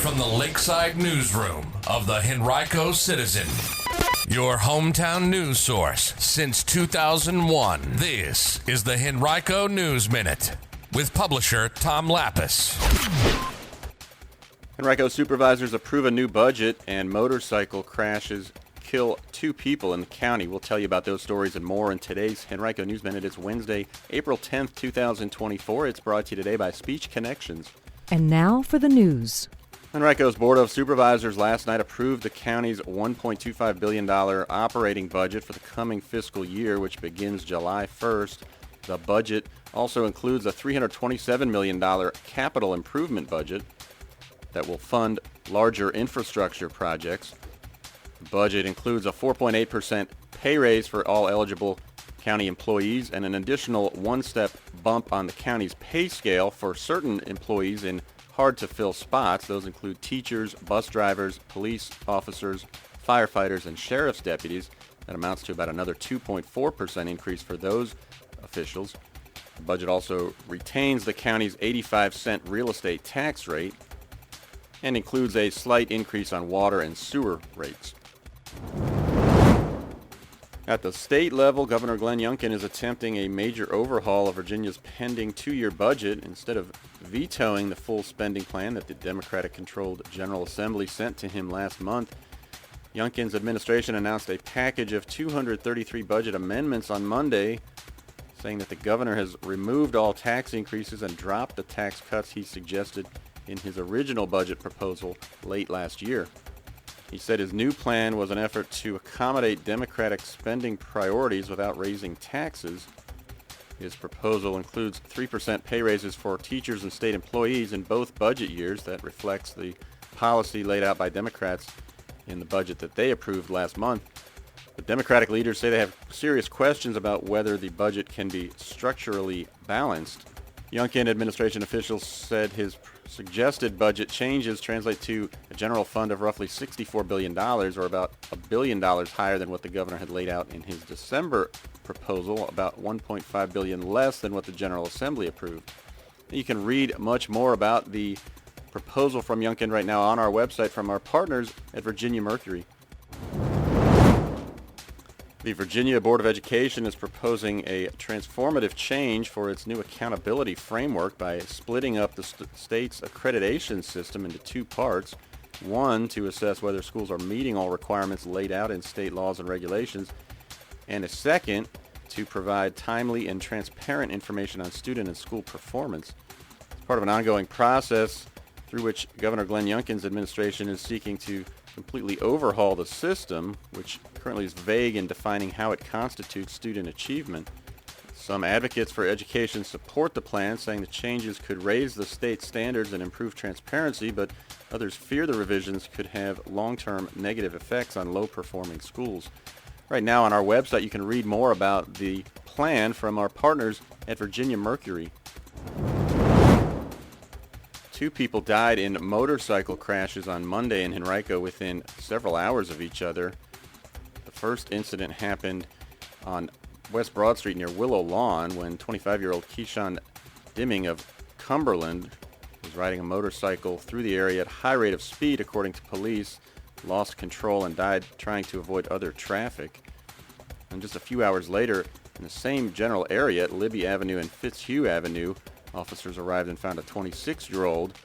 from the Lakeside Newsroom of the Henrico Citizen, your hometown news source since 2001. This is the Henrico News Minute with publisher Tom Lapis. Henrico supervisors approve a new budget and motorcycle crashes kill 2 people in the county. We'll tell you about those stories and more in today's Henrico News Minute. It's Wednesday, April 10th, 2024. It's brought to you today by Speech Connections. And now for the news. Henrico's Board of Supervisors last night approved the county's $1.25 billion operating budget for the coming fiscal year, which begins July 1st. The budget also includes a $327 million capital improvement budget that will fund larger infrastructure projects. The budget includes a 4.8% pay raise for all eligible county employees and an additional one-step bump on the county's pay scale for certain employees in hard-to-fill spots. Those include teachers, bus drivers, police officers, firefighters, and sheriff's deputies. That amounts to about another 2.4% increase for those officials. The budget also retains the county's 85-cent real estate tax rate and includes a slight increase on water and sewer rates. At the state level, Governor Youngkin is attempting a major overhaul of Virginia's pending 2-year budget. Instead of vetoing the full spending plan that the Democratic-controlled General Assembly sent to him last month, Youngkin's administration announced a package of 233 budget amendments on Monday, saying that the governor has removed all tax increases and dropped the tax cuts he suggested in his original budget proposal late last year. He said his new plan was an effort to accommodate Democratic spending priorities without raising taxes. His proposal includes 3% pay raises for teachers and state employees in both budget years. That reflects the policy laid out by Democrats in the budget that they approved last month. But Democratic leaders say they have serious questions about whether the budget can be structurally balanced. Youngkin administration officials said his suggested budget changes translate to a general fund of roughly $64 billion, or about $1 billion higher than what the governor had laid out in his December proposal, about $1.5 billion less than what the General Assembly approved. You can read much more about the proposal from Youngkin right now on our website from our partners at Virginia Mercury. The Virginia Board of Education is proposing a transformative change for its new accountability framework by splitting up the state's accreditation system into 2 parts. One, to assess whether schools are meeting all requirements laid out in state laws and regulations, and a second, to provide timely and transparent information on student and school performance. It's part of an ongoing process through which Governor Youngkin's administration is seeking to completely overhaul the system, which currently is vague in defining how it constitutes student achievement. Some advocates for education support the plan, saying the changes could raise the state standards and improve transparency, but others fear the revisions could have long-term negative effects on low-performing schools. Right now on our website, you can read more about the plan from our partners at Virginia Mercury. 2 people died in motorcycle crashes on Monday in Henrico within several hours of each other. The first incident happened on West Broad Street near Willow Lawn when 25-year-old Keyshawn Dimming of Cumberland was riding a motorcycle through the area at a high rate of speed, according to police, lost control and died trying to avoid other traffic. And just a few hours later, in the same general area at Libby Avenue and Fitzhugh Avenue, officers arrived and found a 26-year-old,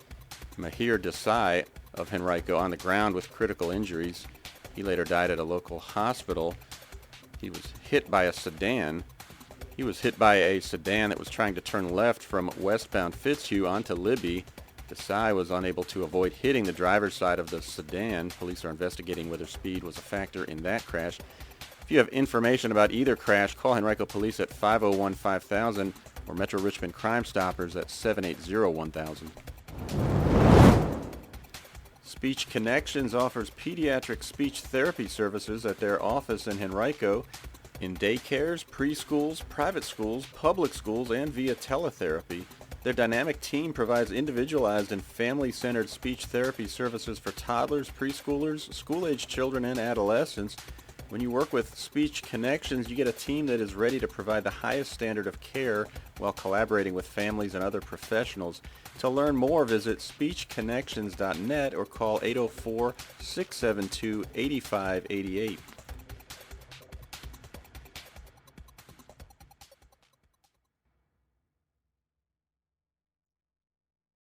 Mahir Desai of Henrico, on the ground with critical injuries. He later died at a local hospital. He was hit by a sedan. He was hit by a sedan that was trying to turn left from westbound Fitzhugh onto Libby. Desai was unable to avoid hitting the driver's side of the sedan. Police are investigating whether speed was a factor in that crash. If you have information about either crash, call Henrico Police at 501-5000 or Metro Richmond Crime Stoppers at 780-1000. Speech Connections offers pediatric speech therapy services at their office in Henrico, in daycares, preschools, private schools, public schools, and via teletherapy. Their dynamic team provides individualized and family-centered speech therapy services for toddlers, preschoolers, school-age children, and adolescents. When you work with Speech Connections, you get a team that is ready to provide the highest standard of care while collaborating with families and other professionals. To learn more, visit speechconnections.net or call 804-672-8588.